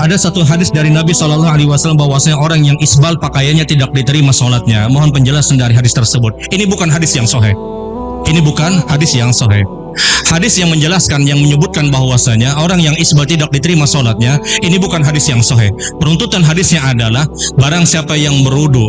Ada satu hadis dari Nabi SAW bahwasanya orang yang isbal pakaiannya tidak diterima sholatnya. Mohon penjelasan dari hadis tersebut. Ini bukan hadis yang sahih. Ini bukan hadis yang sahih. Hadis yang menjelaskan, yang menyebutkan bahwasanya orang yang isbal tidak diterima sholatnya, ini bukan hadis yang sahih. Peruntutan hadisnya adalah barang siapa yang berudu,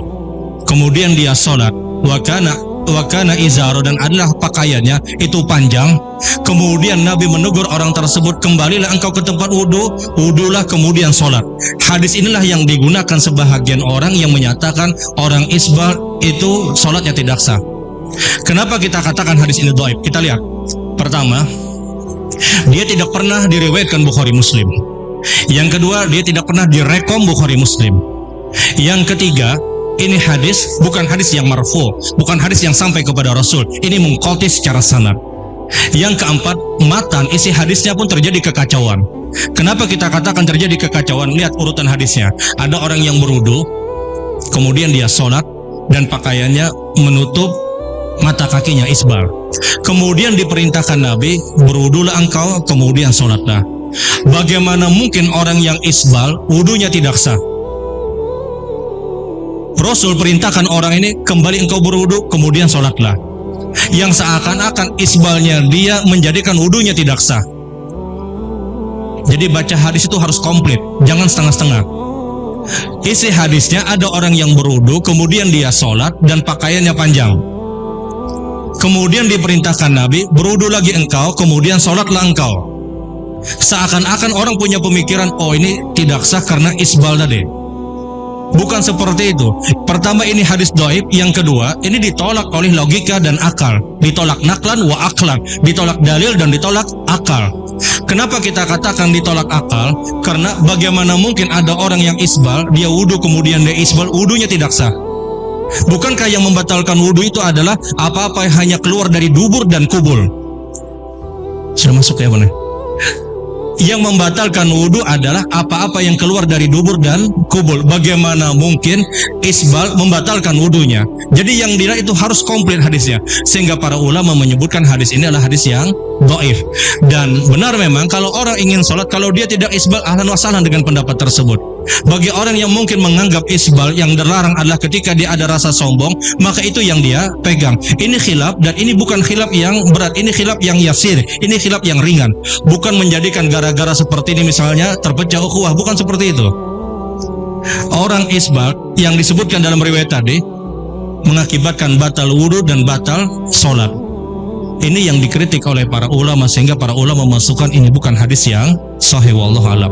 kemudian dia sholat, wakana izaro, dan adalah pakaiannya itu panjang, kemudian Nabi menegur orang tersebut, kembalilah engkau ke tempat wudulah kemudian sholat. Hadis inilah yang digunakan sebahagian orang yang menyatakan orang isbal itu sholatnya tidak sah. Kenapa kita katakan hadis ini dhaif? Kita lihat. Pertama, dia tidak pernah diriwayatkan Bukhari Muslim. Yang kedua, dia tidak pernah direkom Bukhari Muslim. Yang ketiga, ini hadis bukan hadis yang marfu, bukan hadis yang sampai kepada Rasul. Ini mengqati secara sanad. Yang keempat, matan isi hadisnya pun terjadi kekacauan. Kenapa kita katakan terjadi kekacauan? Lihat urutan hadisnya. Ada orang yang berudu, kemudian dia sholat dan pakaiannya menutup mata kakinya, isbal. Kemudian diperintahkan Nabi, berudulah engkau kemudian sholatlah. Bagaimana mungkin orang yang isbal wudunya tidak sah? Rasul perintahkan orang ini, kembali engkau berwudu kemudian sholatlah. Yang seakan-akan isbalnya dia menjadikan wudunya tidak sah. Jadi baca hadis itu harus komplit, jangan setengah-setengah. Isi hadisnya ada orang yang berwudu, kemudian dia sholat dan pakaiannya panjang. Kemudian diperintahkan Nabi, berwudu lagi engkau, kemudian sholatlah engkau. Seakan-akan orang punya pemikiran, oh ini tidak sah karena isbal tadi. Bukan seperti itu. Pertama, ini hadis dhaif. Yang kedua, ini ditolak oleh logika dan akal. Ditolak naklan wa aklan. Ditolak dalil dan ditolak akal. Kenapa kita katakan ditolak akal? Karena bagaimana mungkin ada orang yang isbal, dia wudu kemudian dia isbal, wudunya tidak sah. Bukankah yang membatalkan wudu itu adalah apa-apa yang hanya keluar dari dubur dan kubul? Sudah masuk ya benar? Yang membatalkan wudu adalah apa-apa yang keluar dari dubur dan kubul. Bagaimana mungkin isbal membatalkan wudunya? Jadi yang dilihat itu harus komplit hadisnya. Sehingga para ulama menyebutkan hadis ini adalah hadis yang dhaif. Dan benar memang kalau orang ingin sholat, kalau dia tidak isbal, ahlan wa sahlan dengan pendapat tersebut. Bagi orang yang mungkin menganggap isbal yang dilarang adalah ketika dia ada rasa sombong, maka itu yang dia pegang. Ini khilaf, dan ini bukan khilaf yang berat, ini khilaf yang yasir, ini khilaf yang ringan. Bukan menjadikan gara-gara seperti ini misalnya terpecah ukhuwah, bukan seperti itu. Orang isbal yang disebutkan dalam riwayat tadi mengakibatkan batal wudu dan batal sholat. Ini yang dikritik oleh para ulama, sehingga para ulama memasukkan ini bukan hadis yang sahih, wallahu a'lam.